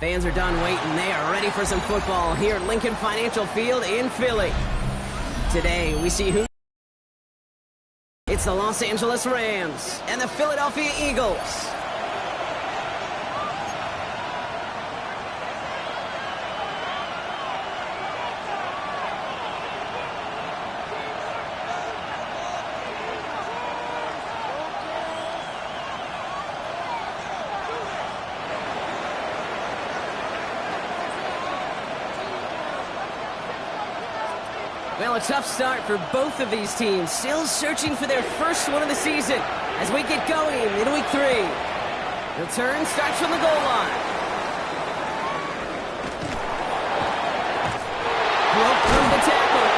Fans are done waiting. They are ready for some football here at Lincoln Financial Field in Philly. Today, we see who... It's the Los Angeles Rams and the Philadelphia Eagles. Well, a tough start for both of these teams. Still searching for their first one of the season as we get going in week 3. Return starts from the goal line. Broke through the tackle.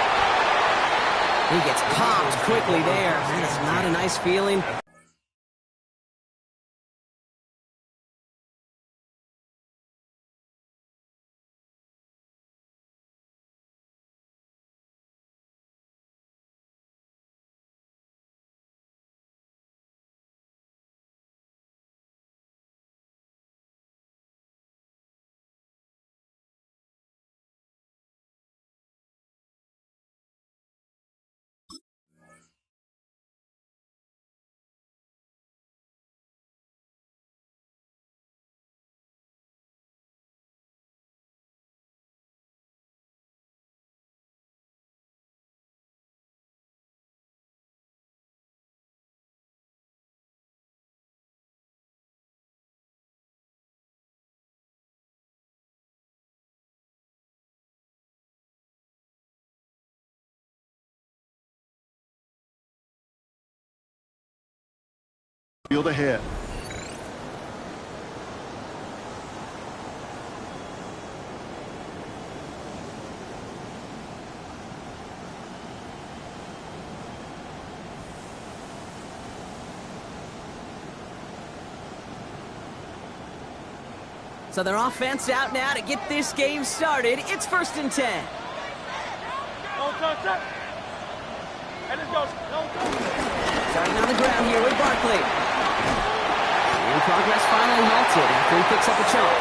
He gets popped quickly there. That is not a nice feeling. Field ahead. So their offense out now to get this game started. It's 1st and 10. Starting on the ground here with Barkley. And progress finally halted after he picks up a chunk.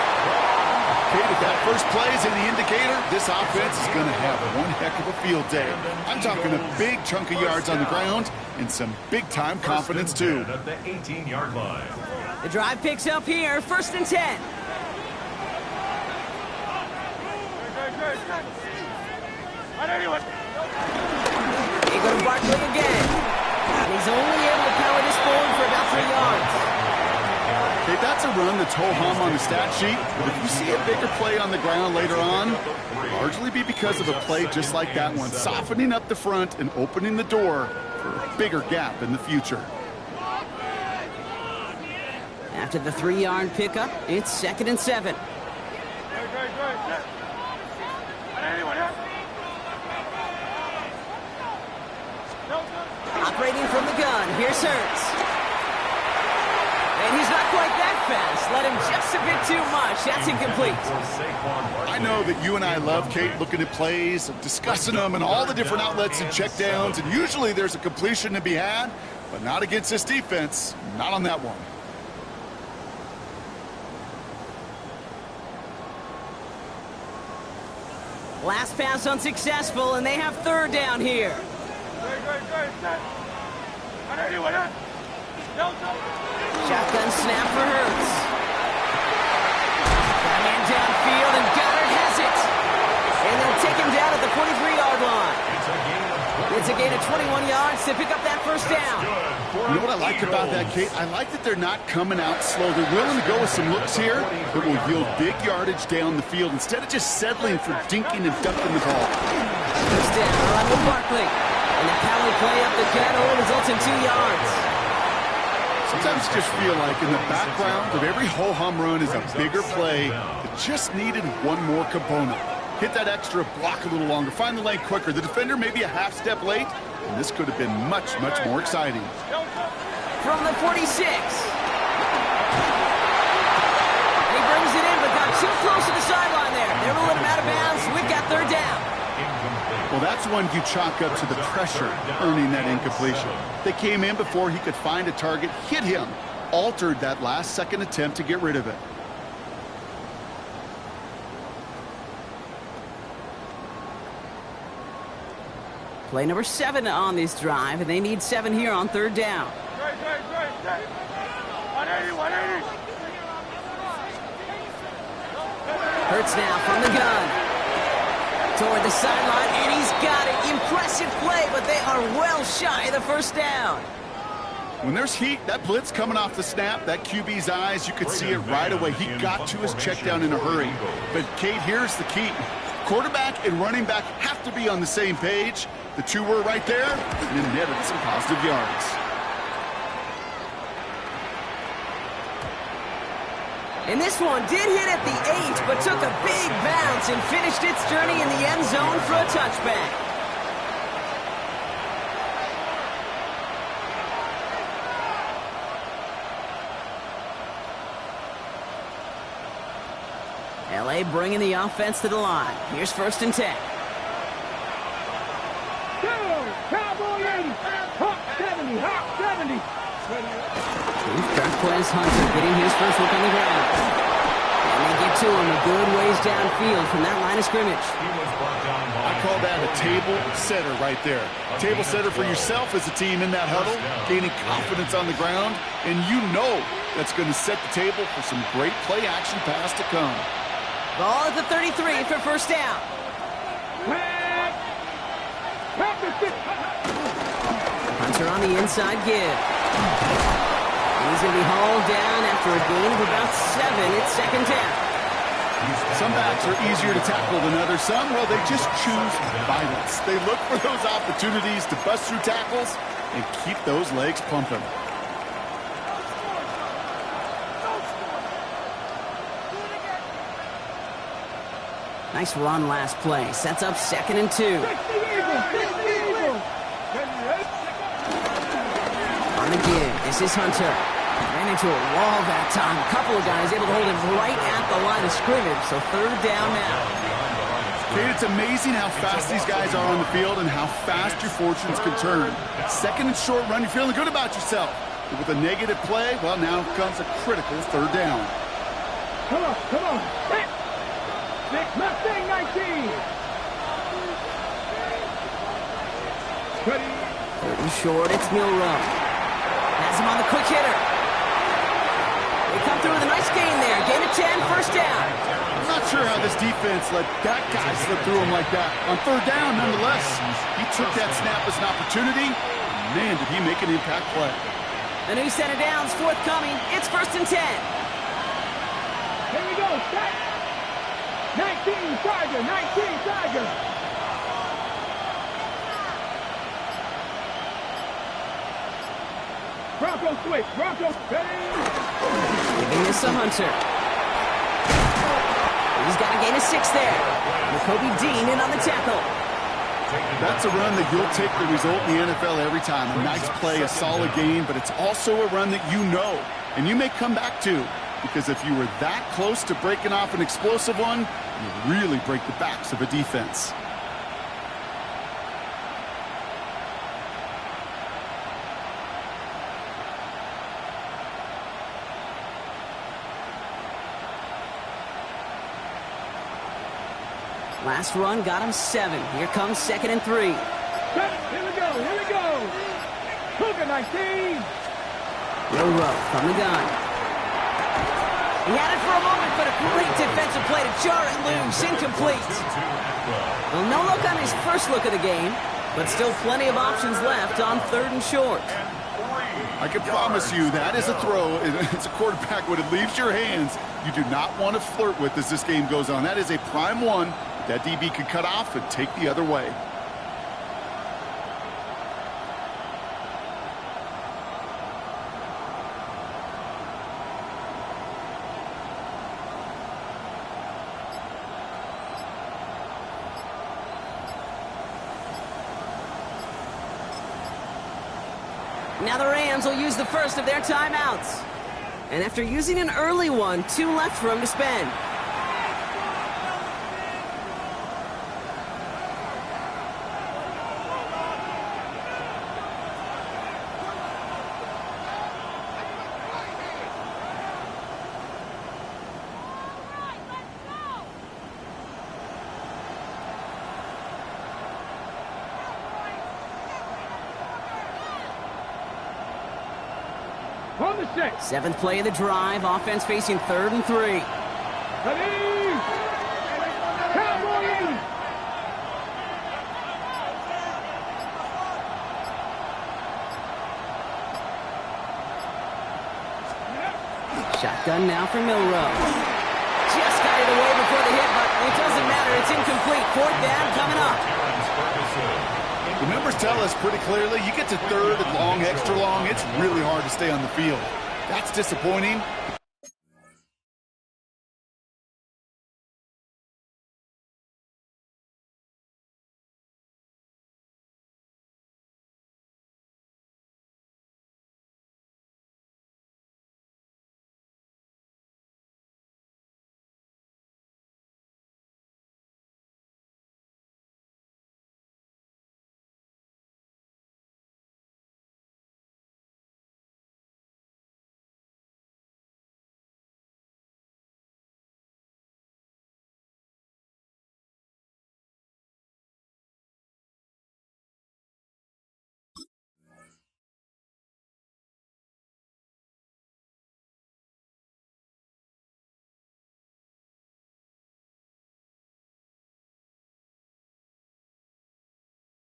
Okay, if that first play is any indicator, this offense is going to have one heck of a field day. I'm talking a big chunk of yards on the ground and some big-time confidence, too. At the 18-yard line. The drive picks up here, 1st and 10. They go to Barkley again. And he's only able to power this forward for about 3 yards. Okay, that's a run that's ho-hum on the stat sheet, but if you see a bigger play on the ground later on, it'll largely be because of a play just like that one, softening up the front and opening the door for a bigger gap in the future. After the 3-yard pickup, it's 2nd and 7. Operating from the gun, here's Hurts. And he's not quite that fast. Let him just a bit too much. That's incomplete. I know that you and I love, Kate, looking at plays, discussing them, and all the different outlets and checkdowns, and usually there's a completion to be had, but not against this defense. Not on that one. Last pass unsuccessful, and they have 3rd down here. Shotgun snap for Hurts. Man downfield, and Goddard has it. And they'll take him down at the 43-yard line. It's a gain of 21 yards to pick up that 1st down. You know what I like about that, Kate? I like that they're not coming out slow. They're willing to go with some looks here that will yield big yardage down the field instead of just settling for dinking and ducking the ball. 1st down, run with Barkley. And the power play up the middle results in 2 yards. Sometimes you just feel like in the background of every ho-hum run is a bigger play that just needed one more component. Hit that extra block a little longer, find the lane quicker. The defender may be a half step late, and this could have been much, much more exciting. From the 46. And he brings it in, but got too close to the sideline there. They're rolling him out of bounds. We've got 3rd down. Well, that's one you chalk up to the pressure earning that incompletion. They came in before he could find a target, hit him, altered that last-second attempt to get rid of it. Play number 7 on this drive, and they need 7 here on third down. 180. Hurts now from the gun. Toward the sideline, and he's got it. Impressive play, but they are well shy of the first down. When there's heat, that blitz coming off the snap, that QB's eyes, you could see it right away. He got to his check down in a hurry. But, Kate, here's the key. Quarterback and running back have to be on the same page. The two were right there, and it netted some positive yards. And this one did hit at the 8, but took a big bounce and finished its journey in the end zone for a touchback. LA bringing the offense to the line. Here's 1st and 10. Cowboy 80. Hawk 70. Hawk 70. Marquez Hunter getting his first look on the ground. And they get to him a good ways downfield from that line of scrimmage. I call that a table setter right there. Table setter for yourself as a team in that huddle, gaining confidence on the ground, and you know that's going to set the table for some great play action pass to come. Ball at the 33 for first down. Hunter on the inside give. And he's going to be hauled down after a gain of about 7. It's 2nd down. Some backs are easier to tackle than others. Some, well, they just choose violence. They look for those opportunities to bust through tackles and keep those legs pumping. Nice run last play. Sets up 2nd and 2. On the give, this is Hunter. Ran into a wall that time. A couple of guys able to hold him right at the line of scrimmage. So 3rd down now. Kate, it's amazing how fast these guys are on the field and how fast your fortunes can turn. 2nd and short run, you're feeling good about yourself. But with a negative play, well, now comes a critical 3rd down. Come on. Mustang 19. 3rd and short, it's Milrow. Has him on the quick hitter. They come through with a nice gain there. Gain of 10, 1st down. I'm not sure how this defense let that guy slip through him like that. On 3rd down, nonetheless, he took that snap as an opportunity. Man, did he make an impact play. The new set of downs forthcoming. It's 1st and 10. Here we go. Set. 19 Tiger. Bronco switch. Giving this to Hunter. He's got a gain of 6 there. Kobe Dean in on the tackle. That's a run that you'll take the result in the NFL every time. A nice play, a solid gain, but it's also a run that you know and you may come back to. Because if you were that close to breaking off an explosive one, you really break the backs of a defense. Last run got him 7. Here comes 2nd and 3. Here we go. Cougar 19. Milrow from the gun. He had it for a moment, but a great defensive play to jar it loose. Incomplete. Well, no look on his first look of the game, but still plenty of options left on 3rd and short. I can promise you that is a throw as a quarterback when it leaves your hands you do not want to flirt with as this game goes on. That is a prime one that DB could cut off and take the other way. Now the Rams will use the first of their timeouts. And after using an early one, 2 left for him to spend. on the 6. Seventh play of the drive. Offense facing 3rd and 3. Ready? Cowboys! Shotgun now for Milrow. Just got it away before the hit, but it doesn't matter. It's incomplete. 4th down coming up. The numbers tell us pretty clearly, you get to 3rd and long, extra long, it's really hard to stay on the field. That's disappointing.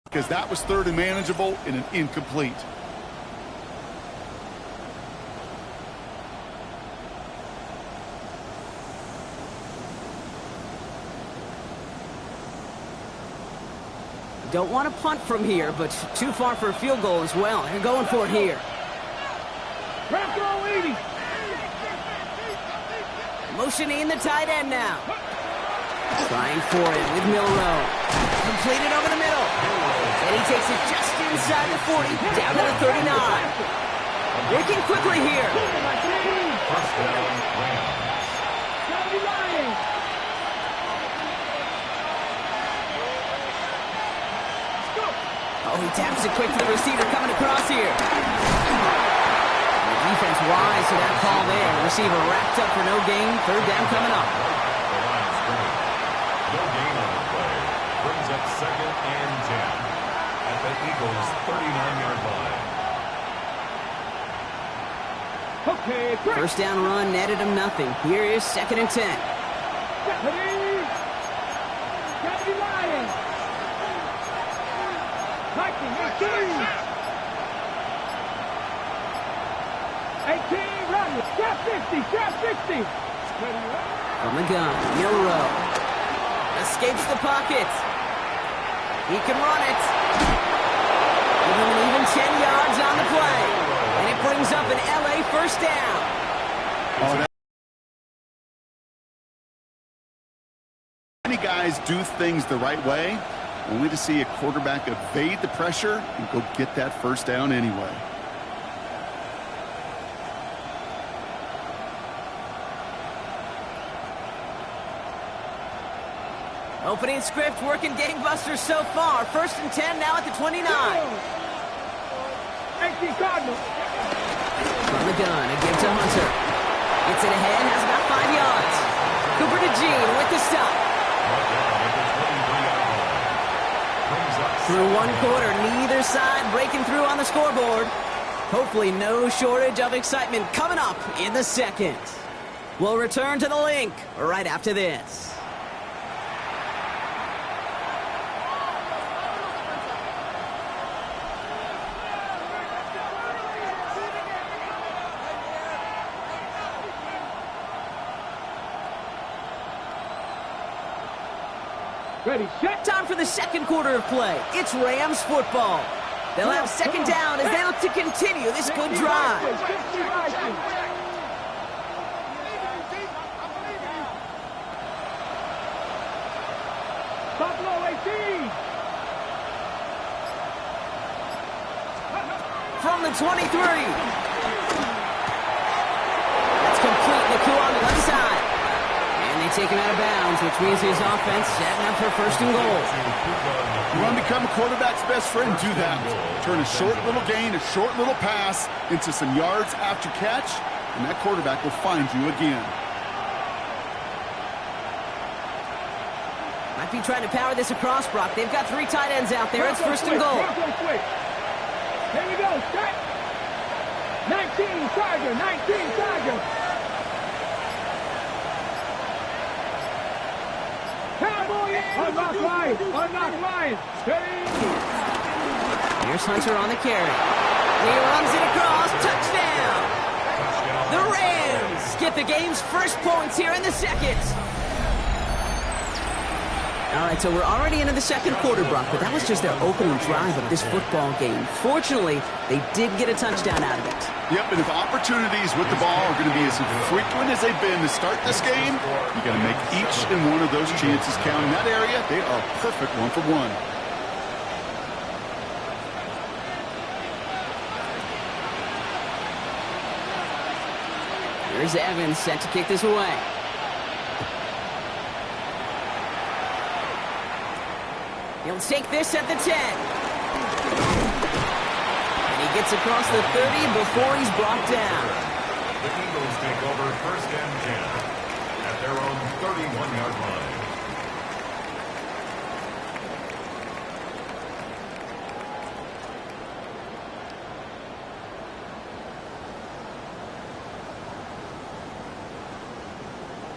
Because that was 3rd and manageable and an incomplete. Don't want to punt from here, but too far for a field goal as well. They're going for it here. Bronco 80. Motioning the tight end now. Trying for it with Milrow. Completed over the middle. And he takes it just inside the 40, down to the 39. Working quickly here. First down, Rams. Oh, he taps it quick to the receiver coming across here. The defense wise to that call there. Receiver wrapped up for no gain. 3rd down coming up. No gain on the play. Brings up 2nd and 10 at the Eagles' 39-yard line. Okay, First down run netted him nothing. Here is 2nd and 10. Deputy! Deputy Ryan! Viking, 18! 18, run! Trap 50, trap 60! From the gun, Milrow. Escapes the pocket. He can run it. Give him an even 10 yards on the play. And it brings up an LA first down. Oh, many guys do things the right way, only to see a quarterback evade the pressure and go get that first down anyway. Opening script working gangbusters so far. 1st and 10 now at the 29. 18 Cardinals. From the gun, a give to Hunter. Gets it ahead, has about 5 yards. Cooper to Gene with the stop. Through 1 quarter, neither side breaking through on the scoreboard. Hopefully no shortage of excitement coming up in the 2nd. We'll return to the link right after this. Ready, set. Time for the 2nd quarter of play. It's Rams football. They'll have 2nd down as they look to continue this good drive. Buffalo 18. From the 23. That's complete. Nakua on the left side. And they take him out of bounds, which means his offense setting up for 1st and goal. You want to become a quarterback's best friend? Do that. Turn a short little gain, a short little pass into some yards after catch, and that quarterback will find you again. Might be trying to power this across, Brock. They've got 3 tight ends out there. It's 1st and goal. Here we go. Set. 19. 19 Charger, 19 Charger. Cowboys, unlock line, steady. Here's Hunter on the carry. He runs it across, touchdown! The Rams get the game's first points here in the second. All right, so we're already into the second quarter, Brock, but that was just their opening drive of this football game. Fortunately, they did get a touchdown out of it. Yep, and if opportunities with the ball are going to be as frequent as they've been to start this game, you got to make each and one of those chances count. In that area, they are perfect one-for-one. Here's Evans set to kick this away. He'll take this at the 10. And he gets across the 30 before he's brought down. The Eagles take over first and 10 at their own 31-yard line.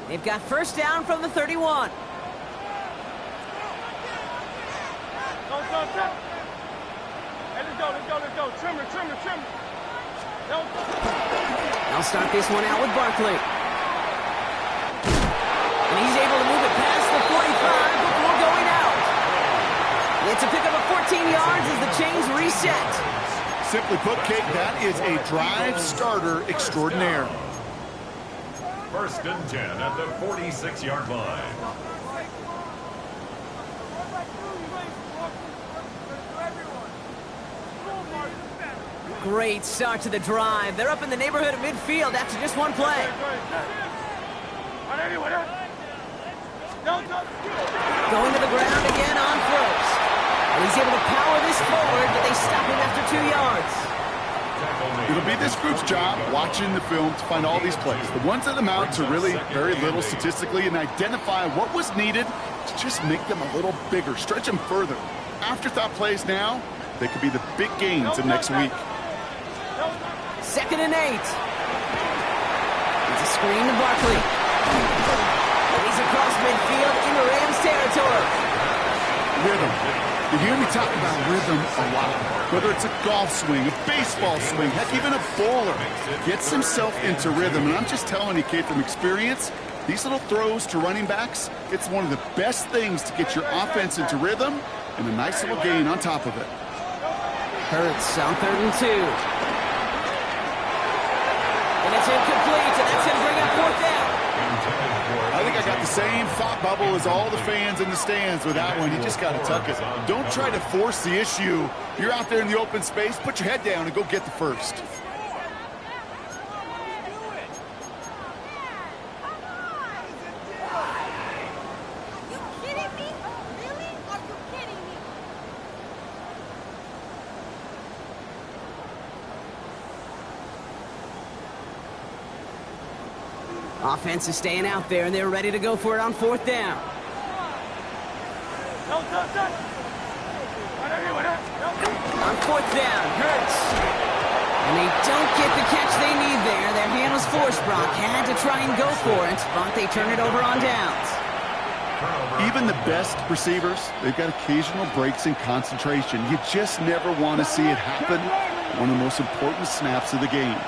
They've got first down from the 31. Let's go. Trimmer. I'll start this one out with Barkley. And he's able to move it past the 45 before going out. It's a pickup of 14 yards as the chains reset. Simply put, Kate, that is a drive starter extraordinaire. First and 10 at the 46-yard line. Great start to the drive. They're up in the neighborhood of midfield after just one play. Going to the ground again on first. And he's able to power this forward, but they stop him after 2 yards. It'll be this group's job watching the film to find all these plays. The ones that amount to really very little statistically and identify what was needed to just make them a little bigger, stretch them further. Afterthought plays now, they could be the big gains of next week. 2nd and 8. It's a screen to Barkley. And he's across midfield into Rams territory. Rhythm. You hear me talk about rhythm a lot. Whether it's a golf swing, a baseball swing, heck, even a bowler gets himself into rhythm. And I'm just telling you, Kate, from experience, these little throws to running backs, it's one of the best things to get your offense into rhythm and a nice little gain on top of it. Hurts on 3rd and 2. And it's incomplete, and that's going to bring up 4th down. I think I got the same thought bubble as all the fans in the stands with that one. You just got to tuck it. Don't try to force the issue. You're out there in the open space, put your head down and go get the first. Offense is staying out there, and they're ready to go for it on 4th down. On 4th down, Hurts. And they don't get the catch they need there. Their hand was forced, Brock. Had to try and go for it, but they turn it over on downs. Even the best receivers, they've got occasional breaks in concentration. You just never want to see it happen. One of the most important snaps of the game.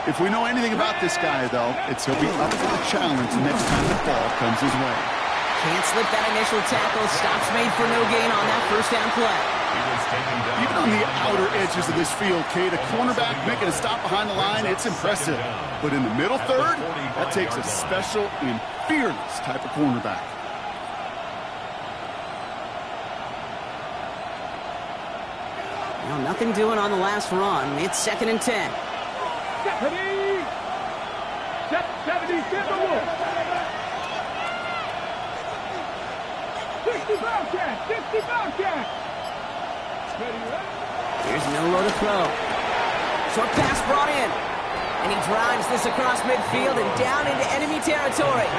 If we know anything about this guy, though, it's he'll be up for the challenge next time the ball comes his way. Can't slip that initial tackle. Stops made for no gain on that first down play. Even on the outer edges of this field, Kate, a cornerback making a stop behind the line, it's impressive. But in the middle third, that takes a special and fearless type of cornerback. Well, nothing doing on the last run. It's 2nd and 10. 70, Timberwolves. 60 Bobcat. Here's Milroe to throw. Short pass brought in. And he drives this across midfield and down into enemy territory.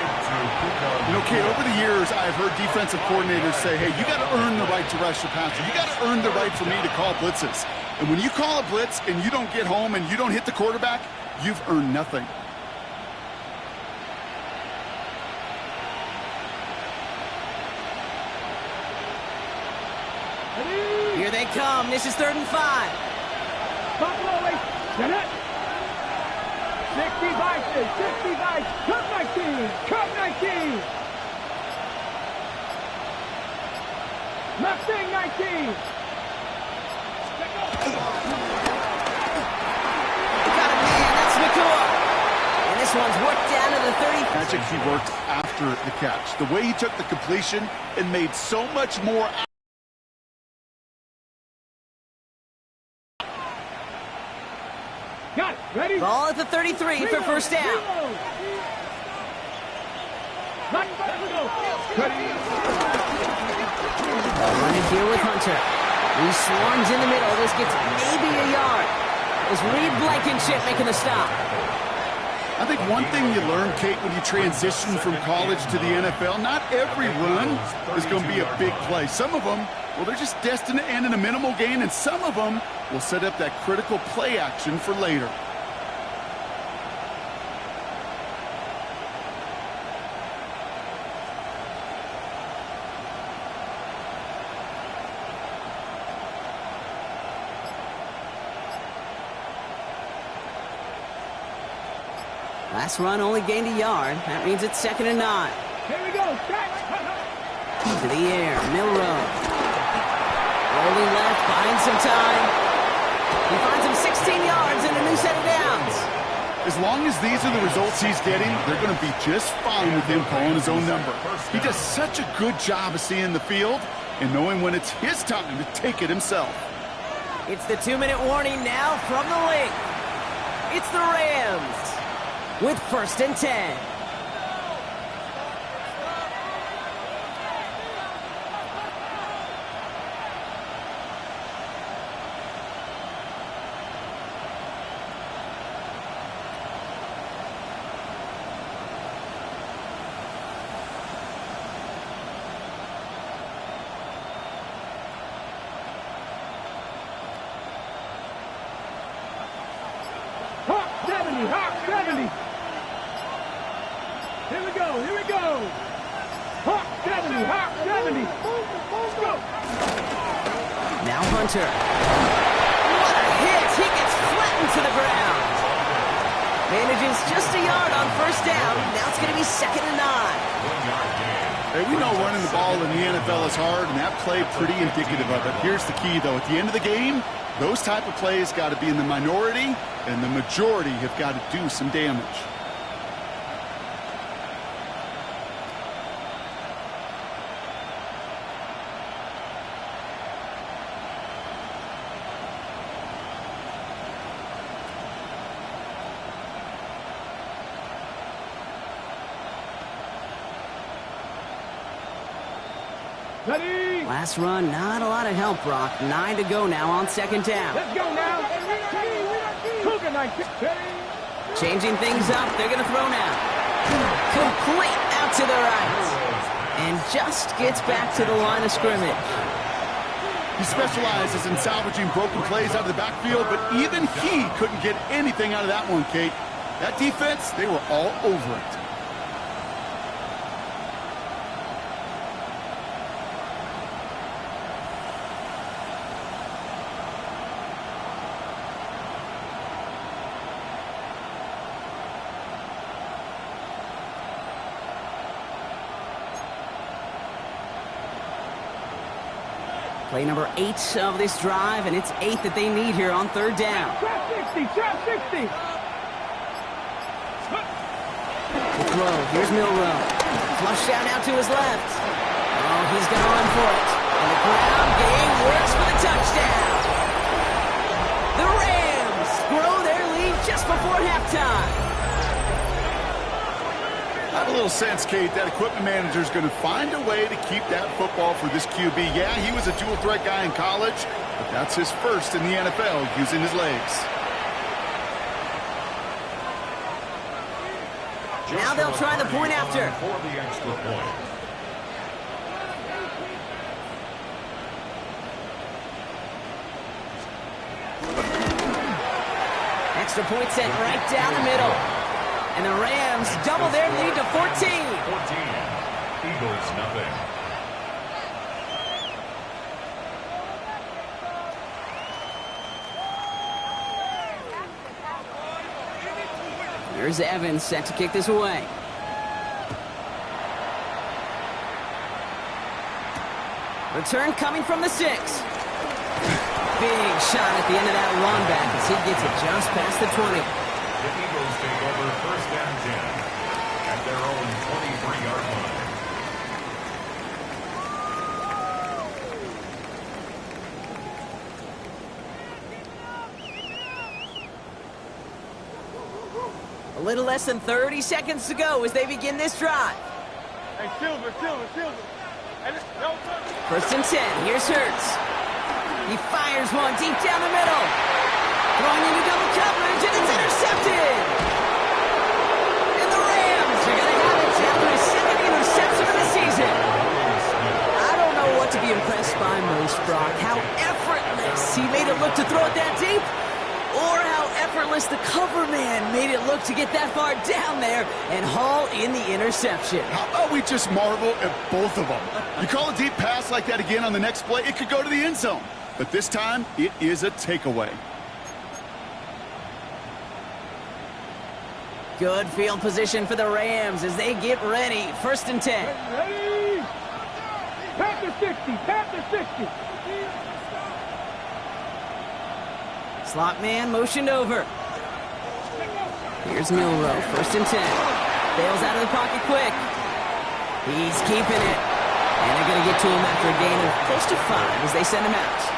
You know, Kate, over the years, I've heard defensive coordinators say, hey, you got to earn the right to rush the passer. You got to earn the right for me to call blitzes. And when you call a blitz and you don't get home and you don't hit the quarterback, you've earned nothing. Here they come. This is 3rd and 5. Buffalo, get it. 60 Vikings, 60 Vikings, cut 19, cut 19. Mustang 19. Got a man. That's Nakua. And this one's worked down to the 30. Magic he worked after the catch. The way he took the completion and made so much more. Got it, ready? Ball at the 33 for first down. Running here with Hunter. He swarms in the middle. This gets maybe a yard. It was Reed Blankenship making the stop. I think one thing you learn, Kate, when you transition from college to the NFL, not every run is going to be a big play. Some of them, well, they're just destined to end in a minimal gain, and some of them will set up that critical play action for later. Last run only gained a yard. That means it's 2nd and 9. Here we go, To the air, Milroe. Rolling left, buying some time. He finds him 16 yards and a new set of downs. As long as these are the results he's getting, they're going to be just fine with him calling his own number. He does such a good job of seeing the field and knowing when it's his time to take it himself. It's the 2-minute warning now from the link. It's the Rams with 1st and 10. Hawk 70, Hawk 70. Here we go, here we go. Hawk 70, Hawk 70. Let's go. Now Hunter. What a hit! He gets flattened to the ground. Manages just a yard on first down. Now it's going to be 2nd and 9. Hey, we know running the ball in the NFL is hard, and that play pretty indicative of it. Here's the key, though. At the end of the game, those type of plays got to be in the minority, and the majority have got to do some damage. Ready? Last run, not a lot of help, Brock. 9 to go now on 2nd down. Let's go now. Cougar 19. Changing things up. They're going to throw now. Complete out to the right. And just gets back to the line of scrimmage. He specializes in salvaging broken plays out of the backfield, but even he couldn't get anything out of that one, Kate. That defense, they were all over it. Play number 8 of this drive, and it's 8 that they need here on 3rd down. Trap 60, trap 60. The throw, here's Milroe. Flush down out to his left. Oh, he's going to run for it. And the ground game works for the touchdown. The Rams grow their lead just before halftime. I have a little sense, Kate, that equipment manager is going to find a way to keep that football for this QB. Yeah, he was a dual-threat guy in college, but that's his first in the NFL using his legs. Now they'll try the point after. For the extra point. Extra point sent right down the middle. And the Rams double their lead to 14. 14. Eagles nothing. Here's Evans set to kick this away. Return coming from the 6. Big shot at the end of that run back as he gets it just past the 20. The Eagles take over first and 10 at their own 23-yard line. A little less than 30 seconds to go as they begin this drive. Hey, Silver. First and 10. Here's Hurts. He fires one deep down the middle. Throwing into double coverage, and it's intercepted. And the Rams are going to have it after his second interception of the season. I don't know what to be impressed by most, Brock. How effortless he made it look to throw it that deep, or how effortless the cover man made it look to get that far down there and haul in the interception. How about we just marvel at both of them? You call a deep pass like that again on the next play, it could go to the end zone. But this time, it is a takeaway. Good field position for the Rams as they get ready. First and 10. Ready? Pat the 60. Slot man motioned over. Here's Milroe. First and 10. Bails out of the pocket quick. He's keeping it. And they're going to get to him after a gain of close to 5 as they send him out.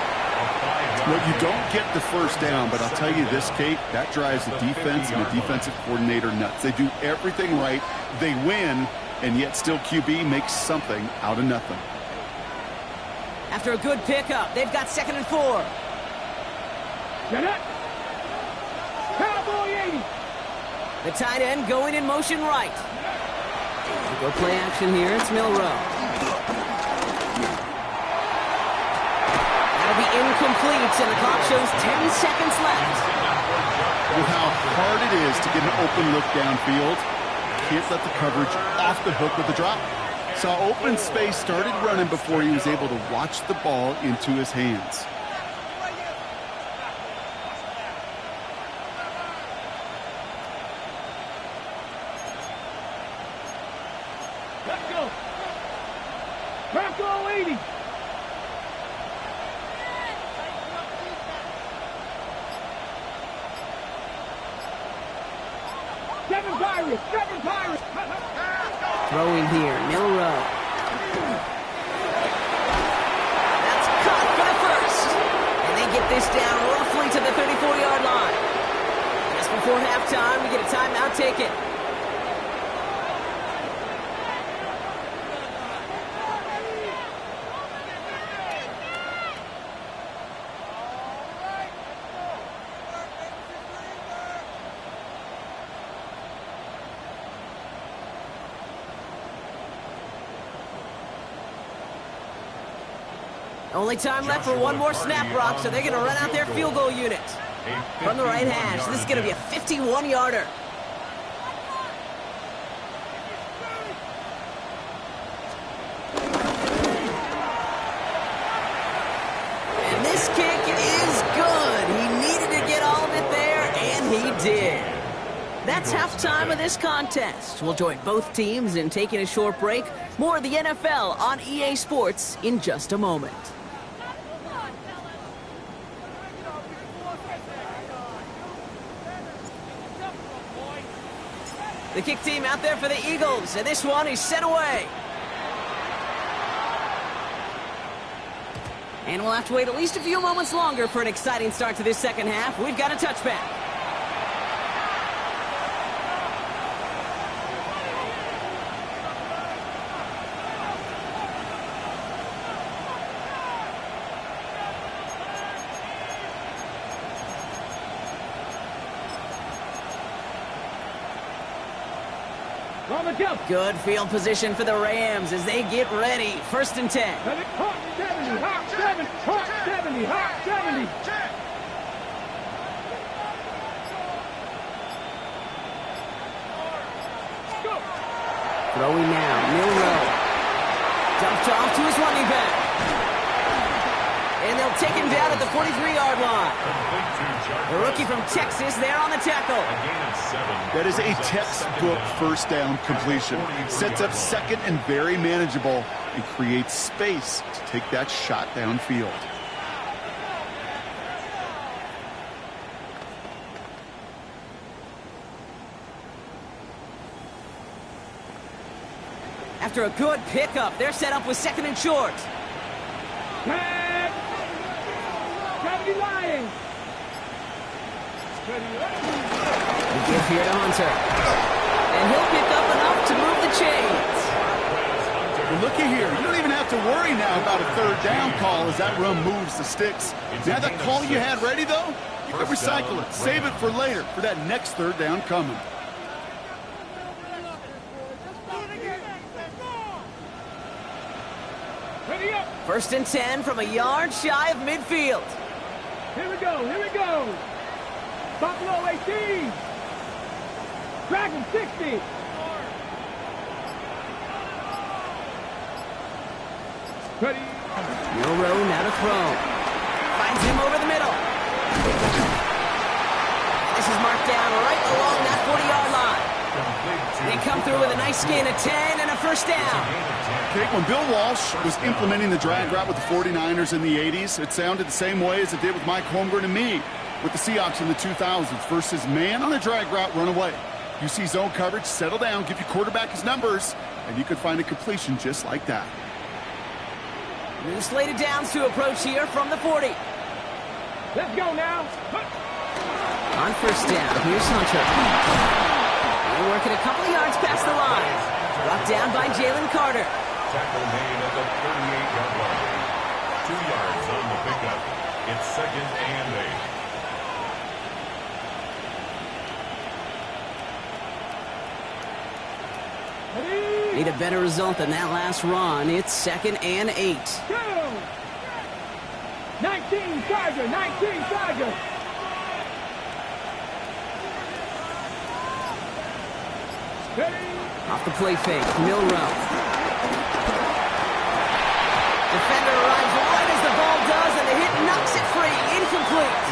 Well, you don't get the first down, but I'll tell you this, Kate, that drives the defense and the defensive coordinator nuts. They do everything right. They win, and yet still QB makes something out of nothing. After a good pickup, they've got 2nd and 4. Get it. Cowboy 80. The tight end going in motion right. Go play action here. It's Milroe. That'll be incomplete, and the clock shows 10 seconds left. With how hard it is to get an open look downfield, can't let the coverage off the hook with the drop. Saw open space, started running before he was able to watch the ball into his hands. Let's go. Bronco 80. Seven Pirates. Throwing here, Milroe. That's caught for the first. And they get this down roughly to the 34-yard line. Just before halftime, we get a timeout taken. Only time left for one more snap, Brock, so they're going to run out their field goal unit. From the right hash, this is going to be a 51-yarder. And this kick is good. He needed to get all of it there, and he did. That's halftime of this contest. We'll join both teams in taking a short break. More of the NFL on EA Sports in just a moment. The kick team out there for the Eagles, and this one is sent away. And we'll have to wait at least a few moments longer for an exciting start to this second half. We've got a touchback. On the jump. Good field position for the Rams as they get ready. 1st and 10. Hot 70, hot 70, hot 70, hot 70. Go. Throwing now, Milroe. Dumped off to his running back. And they'll take him down at the 43-yard line. The rookie from Texas there on the tackle. That is a textbook first down completion. Sets up second and very manageable and creates space to take that shot downfield. After a good pickup, they're set up with 2nd and short. Tag. Gravity Lions. The give here to Hunter. And he'll pick up enough to move the chains. Well, looky here. You don't even have to worry now about a 3rd down call as that run moves the sticks. Now that call you had ready, though, you can recycle it. Save it for later for that next 3rd down coming. Ready up. 1st and 10 from a yard shy of midfield. Here we go, here we go. Buffalo 18. Dragon 60. Ready. Milroe now to throw. Finds him over the middle. And this is marked down right along that 40-yard line. They come through with a nice gain of 10 and a 1st down. Okay, when Bill Walsh was implementing the drag route with the 49ers in the 80s, it sounded the same way as it did with Mike Holmgren and me with the Seahawks in the 2000s versus man on a drag route, run away. You see zone coverage, settle down, give your quarterback his numbers, and you could find a completion just like that. New slated downs to approach here from the 40. Let's go now. On 1st down, here's Hunter. They're working a couple of yards past the line. Brought down by Jalen Carter. Tackle made at the 38-yard line. 2 yards on the pickup. It's 2nd and 8. Need a better result than that last run. It's 2nd and 8. Go. 19 Tiger, 19 Tiger. Ready. Off the play fake, Milroe. Defender arrives right as the ball does, and the hit knocks it free. Incomplete.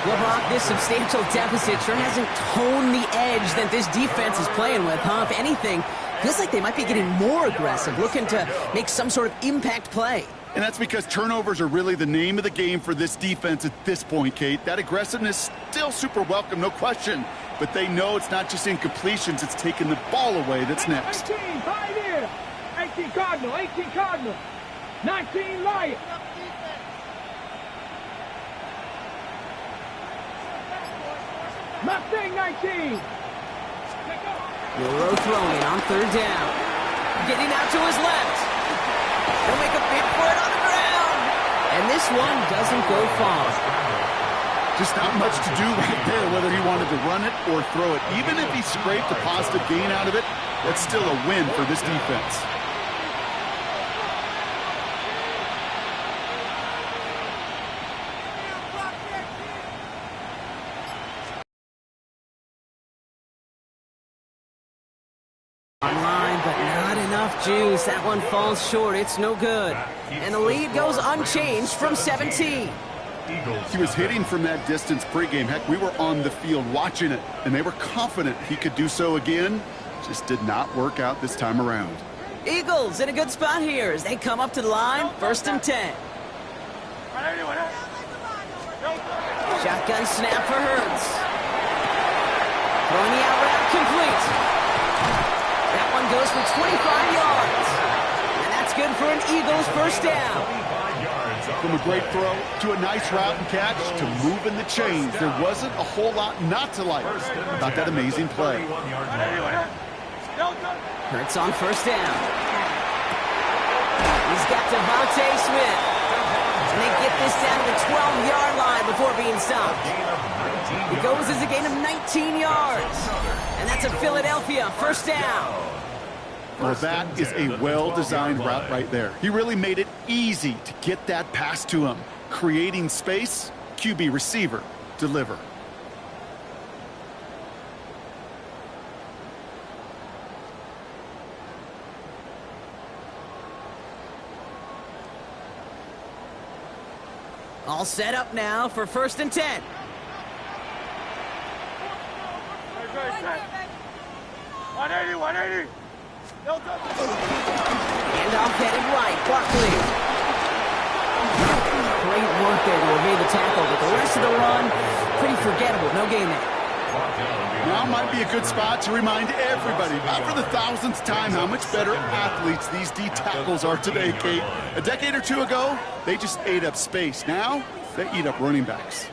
Well, Brock, this substantial deficit sure hasn't toned the edge that this defense is playing with, huh? If anything, feels like they might be getting more aggressive, looking to make some sort of impact play. And that's because turnovers are really the name of the game for this defense at this point, Kate. That aggressiveness still super welcome, no question. But they know it's not just incompletions, it's taking the ball away that's next. 18, Pioneer. 18 Cardinal, 18 Cardinal. 19 Lion. Mustang 19. Milroe throwing on 3rd down. Getting out to his left. He'll make a big for it on the ground. And this one doesn't go far. Just not much to do right there, whether he wanted to run it or throw it. Even if he scraped a positive gain out of it, that's still a win for this defense. Online, but not enough juice. That one falls short. It's no good. And the lead goes unchanged from 17. He was hitting from that distance pregame. Heck, we were on the field watching it, and they were confident he could do so again. Just did not work out this time around. Eagles in a good spot here as they come up to the line. 1st and 10. Shotgun snap for Hurts. Throwing the out route complete. That one goes for 25 yards. And that's good for an Eagles 1st down. From a great throw to a nice route and catch to moving the chains, there wasn't a whole lot not to like about that amazing play. Hurts on 1st down. He's got Devontae Smith. And they get this down to the 12-yard line before being stopped. It goes as a gain of 19 yards. And that's a Philadelphia first down. Well, that is a well-designed route right there. He really made it easy to get that pass to him. Creating space, QB receiver, deliver. All set up now for 1st and 10. And off headed right, Barkley. Great work there to evade the tackle, but the rest of the run, pretty forgettable. No gain there. Now might be a good spot to remind everybody, about for the 1000th time, how much better athletes these D tackles are today, Kate. A decade or two ago, they just ate up space. Now, they eat up running backs.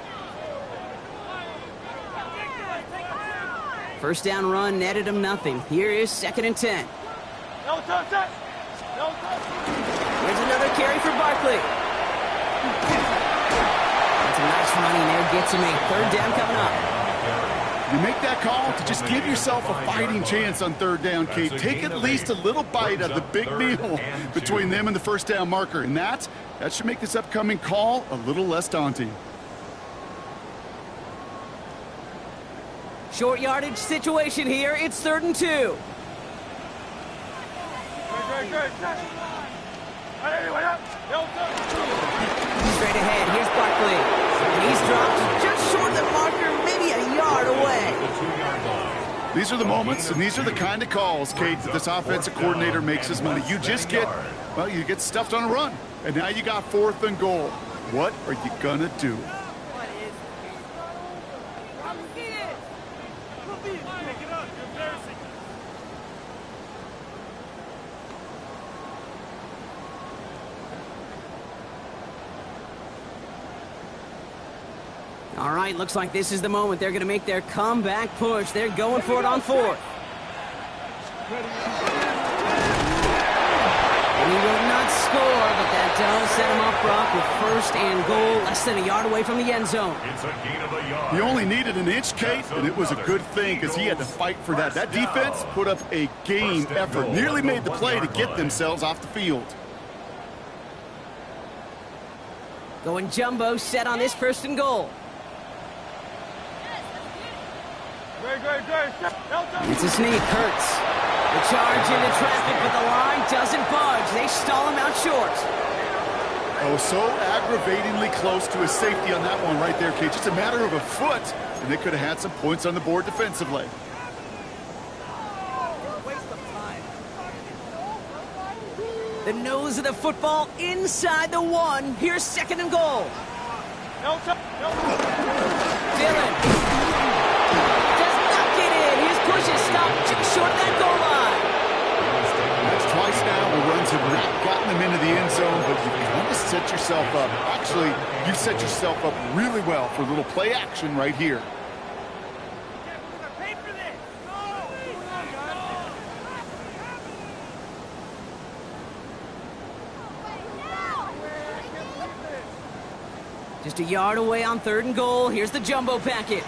First down run netted him nothing. Here is 2nd and 10. Here's another carry for Barkley. That's a nice running there. Gets him a 3rd down coming up. You make that call to just give yourself a fighting chance on 3rd down, Kate. Take at least a little bite of the big meal between them and the first down marker. And that should make this upcoming call a little less daunting. Short yardage situation here. It's 3rd and 2. Straight ahead. Here's Barkley. And he's dropped just short of the marker, maybe a yard away. These are the moments, and these are the kind of calls, Kate, that this offensive coordinator makes his money. You just get, well, you get stuffed on a run. And now you got 4th and goal. What are you going to do? All right, looks like this is the moment. They're going to make their comeback push. They're going for it on 4th. And he will not score, but that does set him up, Brock, with 1st and goal, less than a yard away from the end zone. It's a gain of a yard. He only needed an inch, Kate, and it was a good thing because he had to fight for that. That defense put up a game effort, nearly made the play to get themselves off the field. Going jumbo set on this 1st and goal. It's a sneak, Hurts. The charge into traffic, but the line doesn't budge. They stall him out short. Oh, so aggravatingly close to his safety on that one right there, Kate. Just a matter of a foot, and they could have had some points on the board defensively. The nose of the football inside the 1. Here's 2nd and goal. Dillon. Push is stopped just short of that goal line. That's twice now the runs have not gotten them into the end zone, but you kind of set yourself up. Actually, you set yourself up really well for a little play action right here. Just a yard away on 3rd and goal. Here's the jumbo package.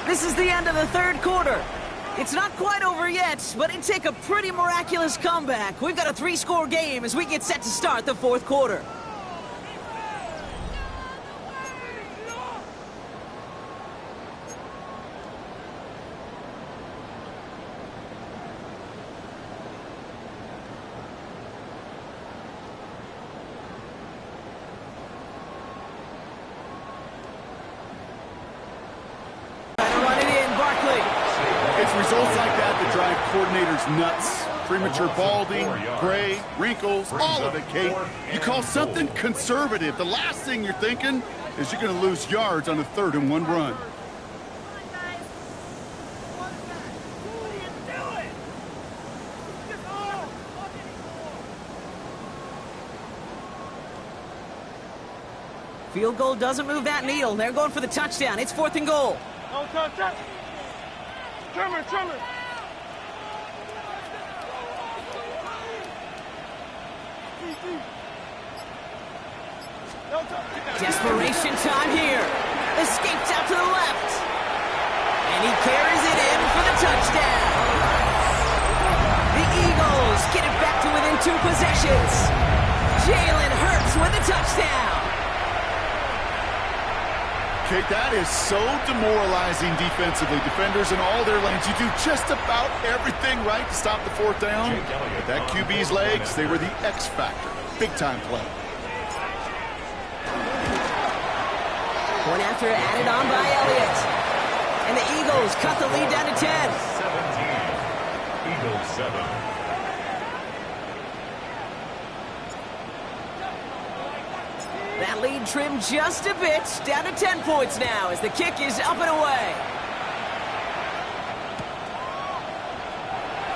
This is the end of the 3rd quarter. It's not quite over yet, but it'd take a pretty miraculous comeback. We've got a 3-score game as we get set to start the 4th quarter. Results like that drive coordinators nuts. Premature balding, gray, wrinkles, all of it, Kate. You call something conservative. The last thing you're thinking is you're going to lose yards on a 3rd and 1 run. Field goal doesn't move that needle. They're going for the touchdown. It's 4th and goal. Trimmer. Desperation time here. Escapes out to the left. And he carries it in for the touchdown. The Eagles get it back to within 2 possessions. Jalen Hurts with a touchdown. Okay, that is so demoralizing defensively. Defenders in all their lanes. You do just about everything right to stop the 4th down. But that QB's legs, they were the X factor. Big-time play. Point after added on by Elliott. And the Eagles cut the lead down to 10. 17. Eagles 7. That lead trimmed just a bit, down to 10 points now as the kick is up and away.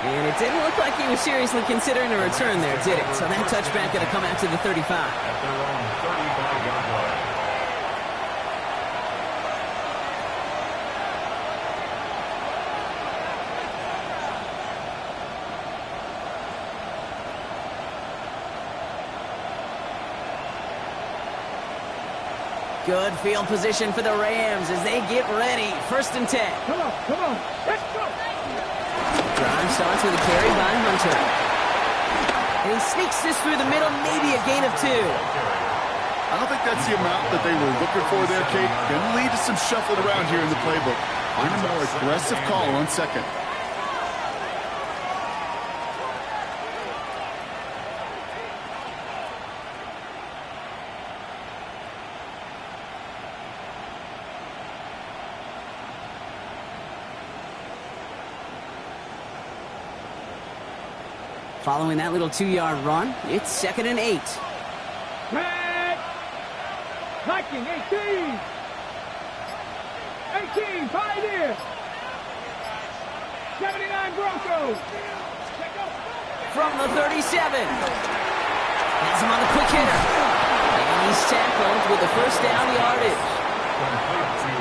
And it didn't look like he was seriously considering a return there, did it? So that touchback going to come out to the 35. At their own 35-yard line. Good field position for the Rams as they get ready. 1st and 10. Come on, let's go. Drive starts with a carry by Hunter. And he sneaks this through the middle, maybe a gain of 2. I don't think that's the amount that they were looking for there, Kate. Going to lead to some shuffling around here in the playbook. Find a more aggressive call on 2nd. Following that little 2-yard run, it's 2nd and 8. Red. Viking 18. 18, Pioneer. 79 Broncos. From the 37. Has him on the quick hitter. And he's tackled with the 1st down yardage.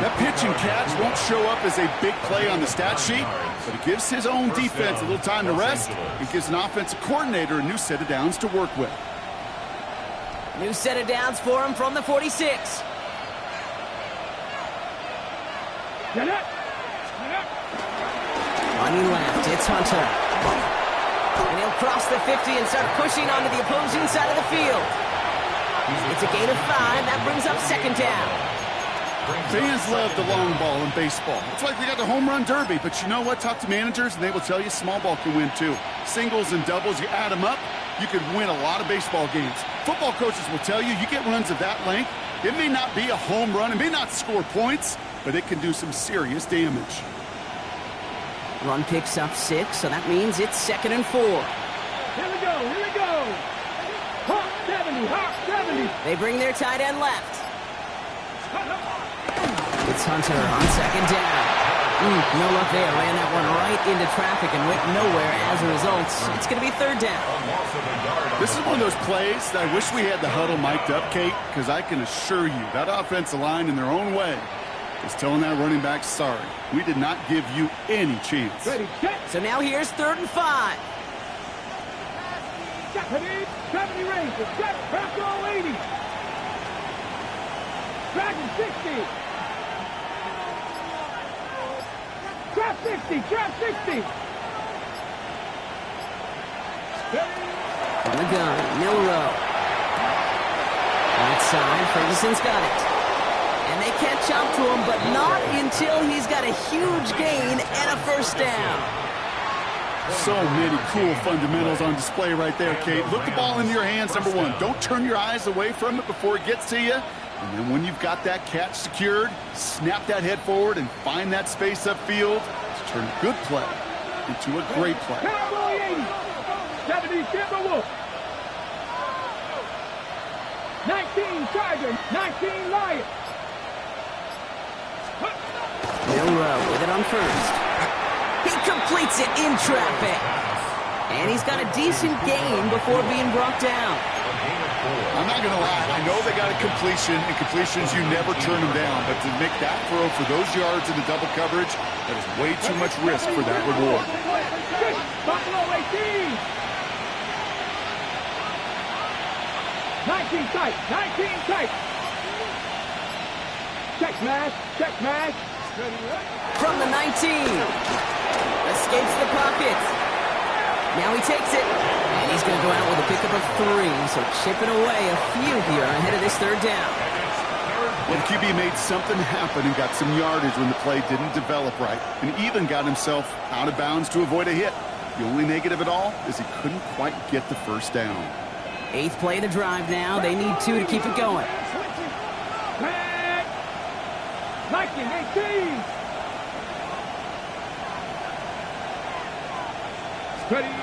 That pitch and catch won't show up as a big play on the stat sheet, but it gives his own defense a little time to rest. It gives an offensive coordinator a new set of downs to work with. New set of downs for him from the 46. Get it. Running left, it's Hunter. And he'll cross the 50 and start pushing onto the opposing side of the field. It's a gain of 5. That brings up 2nd down. Fans love the long ball in baseball. It's like they got the home run derby, but you know what? Talk to managers, and they will tell you small ball can win too. Singles and doubles, you add them up, you could win a lot of baseball games. Football coaches will tell you, you get runs of that length, it may not be a home run, it may not score points, but it can do some serious damage. Run picks up 6, so that means it's 2nd and 4. Here we go. Hawk 70. They bring their tight end left. It's Hunter on 2nd down. No luck there. Ran that one right into traffic and went nowhere as a result. It's going to be 3rd down. This is one of those plays that I wish we had the huddle mic'd up, Kate, because I can assure you that offensive line in their own way is telling that running back, sorry, we did not give you any chance. Ready, set. So now here's 3rd and 5. 70 Rangers. Set. Bronco 80. Dragon 60. Trap 60. On the gun, Milrow. Outside, Ferguson's got it. And they catch up to him, but not until he's got a huge gain and a 1st down. So many cool fundamentals on display right there, Kate. Look the ball into your hands, number 1. Don't turn your eyes away from it before it gets to you. And then when you've got that catch secured, snap that head forward and find that space upfield to turn a good play into a great play. Cowboy 80. 70 Timberwolf. 19 Tiger. 19 Lion. Milrow with it on 1st. He completes it in traffic. And he's got a decent gain before being brought down. I'm not going to lie. I know they got a completion, and completions, you never turn them down. But to make that throw for those yards in the double coverage, that is way too much risk for that reward. Buffalo 18. 19 tight. 19 tight. Check smash. Check smash. From the 19. Escapes the pocket. Now he takes it. And he's going to go out with a pickup of 3. So chipping away a few here ahead of this third down. Well, the QB made something happen and got some yardage when the play didn't develop right, and even got himself out of bounds to avoid a hit. The only negative at all is he couldn't quite get the first down. 8th play of the drive now. They need 2 to keep it going. 19-18. Steady.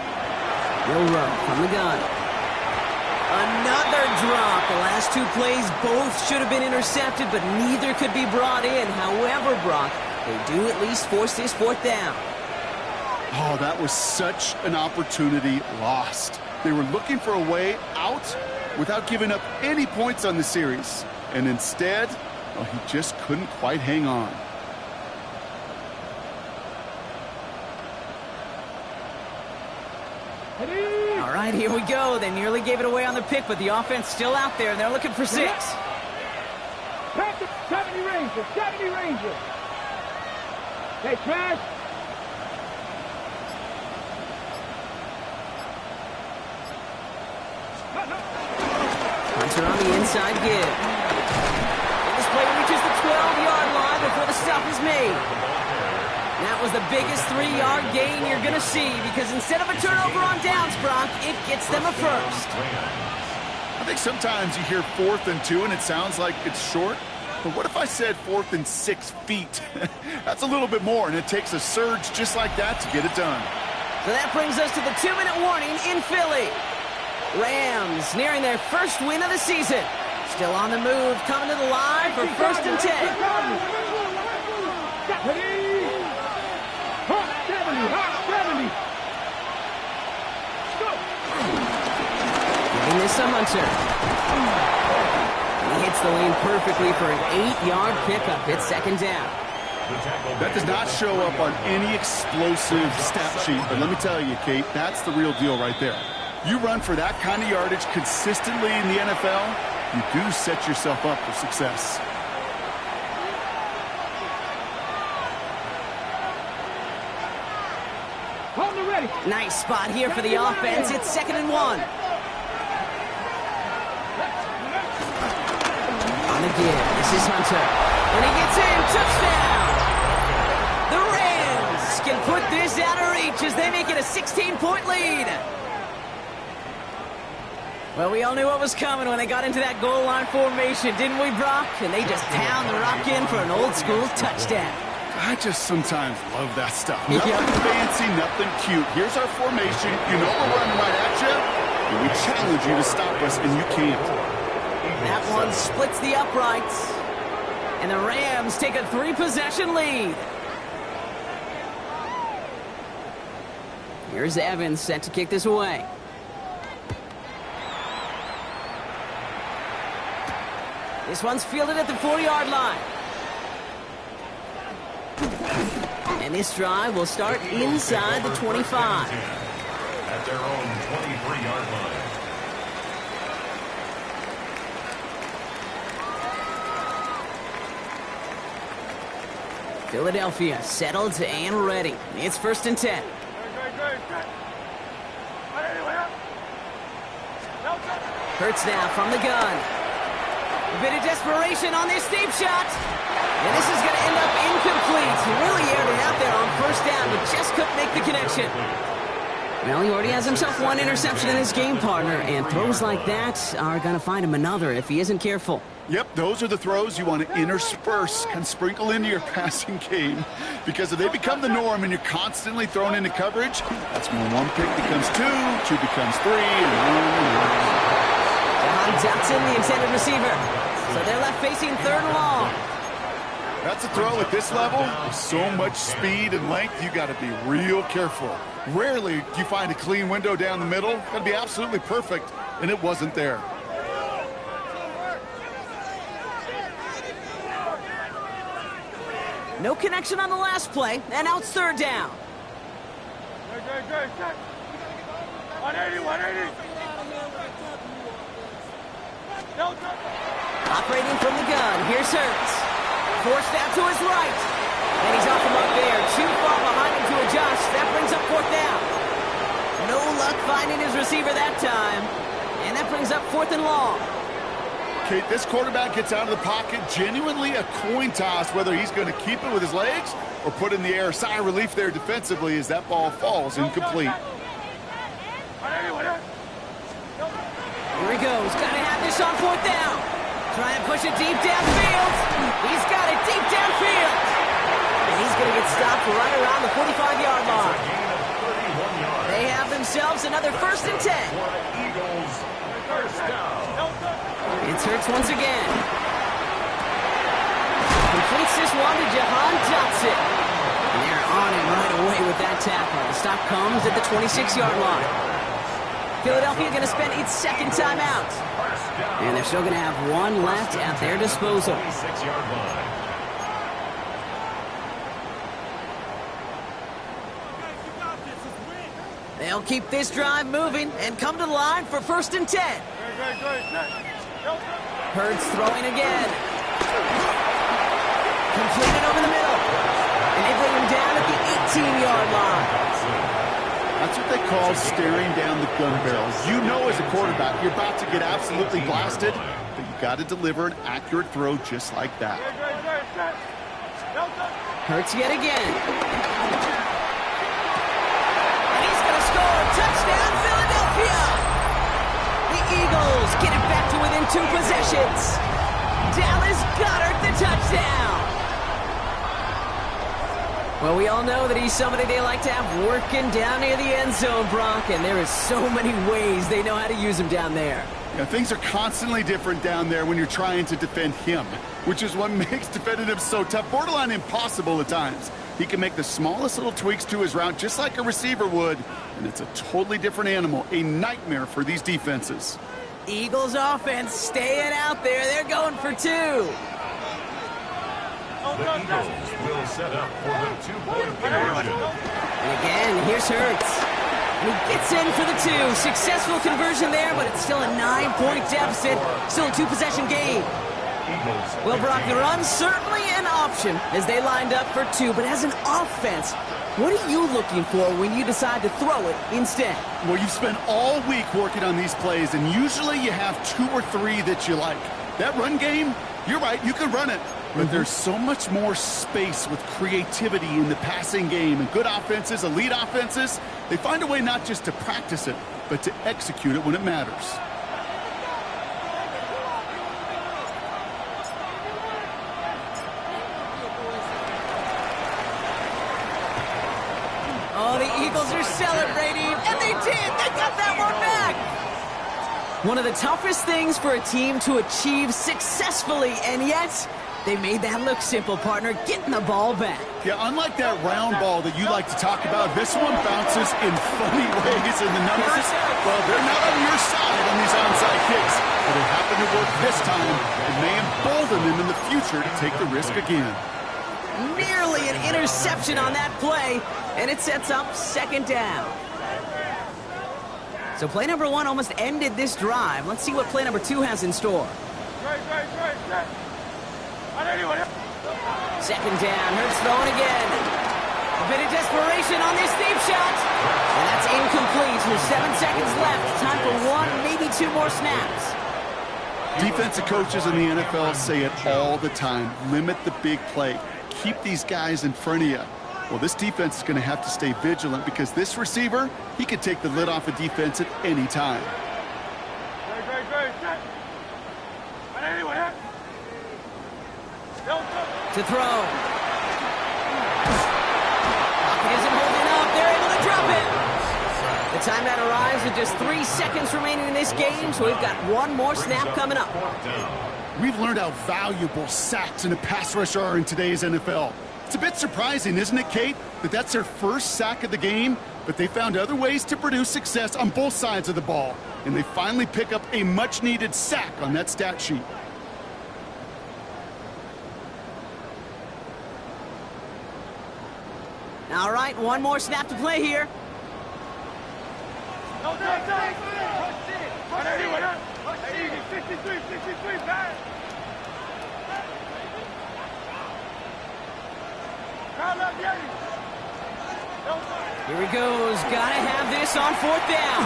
Milroe from the gun. Another drop. The last 2 plays both should have been intercepted, but neither could be brought in. However, Brock, they do at least force this 4th down. Oh, that was such an opportunity lost. They were looking for a way out without giving up any points on the series. And instead, well, he just couldn't quite hang on. All right, here we go. They nearly gave it away on the pick, but the offense still out there, and they're looking for 6. Pass it. 70 Rangers. 70 Rangers. Hey, smash. Hunter on the inside give. And this play reaches the 12-yard line before the stop is made. That was the biggest 3-yard gain you're going to see, because instead of a turnover on downs, Brock, it gets them a first. I think sometimes you hear 4th and 2 and it sounds like it's short. But what if I said 4th and 6 feet? That's a little bit more, and it takes a surge just like that to get it done. So that brings us to the 2-minute warning in Philly. Rams nearing their first win of the season. Still on the move, coming to the line for 1st and 10. Hot 70. Giving this to Hunter. He hits the lane perfectly for an 8-yard pickup. It's 2nd down. That does not show up on any explosive stat sheet, but let me tell you, Kate, that's the real deal right there. You run for that kind of yardage consistently in the NFL, you do set yourself up for success. Hold it ready. Nice spot here for the offense. It's 2nd and 1. On the give, this is Hunter. And he gets in, touchdown! The Rams can put this out of reach as they make it a 16-point lead. Well, we all knew what was coming when they got into that goal line formation, didn't we, Brock? And they just pound the rock in for an old-school touchdown. I just sometimes love that stuff. Nothing fancy, nothing cute. Here's our formation. You know we're running right at you, and we challenge you to stop us, and you can't. That one splits the uprights, and the Rams take a 3-possession lead. Here's Evans set to kick this away. This one's fielded at the 4-yard line. And this drive will start inside the 25. At their own 23-yard line. Philadelphia settled and ready. It's 1st and 10. Hurts now from the gun. A bit of desperation on this deep shot. And this is going to end up incomplete. He really aired it out there on 1st down, but just couldn't make the connection. Well, he already has himself 1 interception in his game, partner, and throws like that are going to find him another if he isn't careful. Yep, those are the throws you want to intersperse and sprinkle into your passing game. Because if they become the norm and you're constantly thrown into coverage, that's when 1 pick becomes 2, 2 becomes 3, and 1. Jahan Dotson, the intended receiver. So they're left facing 3rd and long. That's a throw at this level. With so much speed and length, you got to be real careful. Rarely do you find a clean window down the middle. Got to be absolutely perfect, and it wasn't there. No connection on the last play, and now it's 3rd down. 180. Operating from the gun, here's Hurts. Forced out to his right. And he's off him up there. Too far behind him to adjust. That brings up 4th down. No luck finding his receiver that time. And that brings up 4th and long. Kate, this quarterback gets out of the pocket, genuinely a coin toss, whether he's going to keep it with his legs or put in the air. Sigh of relief there defensively as that ball falls incomplete. Here he goes. Got to have this on 4th down. Trying to push it deep downfield. He's got it deep downfield. And he's going to get stopped right around the 45-yard line. They have themselves another 1st and 10. Eagles, first down. It's Hurts once again. Completes this one to Jahan Dotson. And they're on him right away with that tackle. The stop comes at the 26-yard line. Philadelphia going to spend its 2nd timeout. And they're still going to have one left at their disposal. 26-yard line. They'll keep this drive moving and come to the line for 1st and 10. Hurts throwing again. Completed over the middle. And they bring him down at the 18-yard line. That's what they call staring down the gun barrel. You know as a quarterback, you're about to get absolutely blasted, but you got to deliver an accurate throw just like that. Hurts yet again. And he's going to score. Touchdown, Philadelphia! The Eagles get it back to within 2 possessions. Dallas Goedert the touchdown. Well, we all know that he's somebody they like to have working down near the end zone, Brock, and there is so many ways they know how to use him down there. Yeah, things are constantly different down there when you're trying to defend him, which is what makes defending him so tough, borderline impossible at times. He can make the smallest little tweaks to his route just like a receiver would, and it's a totally different animal, a nightmare for these defenses. Eagles offense staying out there. They're going for 2. The Eagles will set up for the 2-point conversion. And again, here's Hurts. And he gets in for the 2. Successful conversion there, but it's still a 9-point deficit. Still a 2-possession game. Well, Brock, the run's certainly an option as they lined up for 2. But as an offense, what are you looking for when you decide to throw it instead? Well, you've spent all week working on these plays, and usually you have 2 or 3 that you like. That run game, you're right, you can run it. But there's so much more space with creativity in the passing game. And good offenses, elite offenses, they find a way not just to practice it, but to execute it when it matters. Oh, the Eagles are celebrating, and they did! They got that one back! One of the toughest things for a team to achieve successfully, and yet they made that look simple, partner, getting the ball back. Yeah, unlike that round ball that you like to talk about, this one bounces in funny ways, and the numbers, well, they're not on your side on these onside kicks, but it happened to work this time. It may embolden them in the future to take the risk again. Nearly an interception on that play, and it sets up 2nd down. So play number 1 almost ended this drive. Let's see what play number 2 has in store. 2nd down, Hurts throwing again. A bit of desperation on this deep shot. And that's incomplete with 7 seconds left. Time for 1, maybe 2 more snaps. Defensive coaches in the NFL say it all the time. Limit the big play. Keep these guys in front of you. Well, this defense is going to have to stay vigilant because this receiver, he could take the lid off a defense at any time. To throw. Pocket isn't holding up. They're able to drop it. The timeout arrives with just 3 seconds remaining in this game, so we've got 1 more snap coming up. We've learned how valuable sacks in a pass rush are in today's NFL. It's a bit surprising, isn't it, Kate, that that's their first sack of the game, but they found other ways to produce success on both sides of the ball, and they finally pick up a much-needed sack on that stat sheet. All right, 1 more snap to play here. 63, back. Here he goes. Gotta have this on 4th down.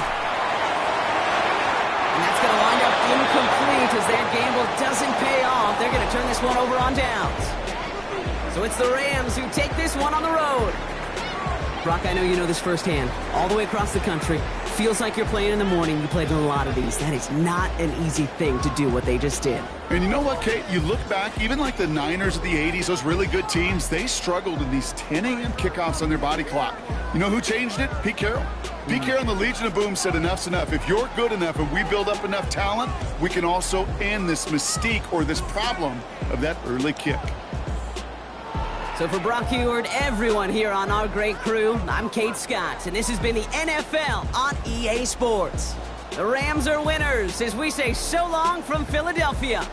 And that's going to wind up incomplete as that gamble doesn't pay off. They're going to turn this one over on downs. So it's the Rams who take this one on the road. Brock, I know you know this firsthand. All the way across the country. Feels like you're playing in the morning. You played in a lot of these. That is not an easy thing to do what they just did. And you know what, Kate? You look back, even like the Niners of the 80s, those really good teams, they struggled in these 10 a.m. kickoffs on their body clock. You know who changed it? Pete Carroll. Pete Carroll and the Legion of Boom said enough's enough. If you're good enough and we build up enough talent, we can also end this mystique or this problem of that early kick. So for Brock Huard, everyone here on our great crew, I'm Kate Scott, and this has been the NFL on EA Sports. The Rams are winners as we say so long from Philadelphia.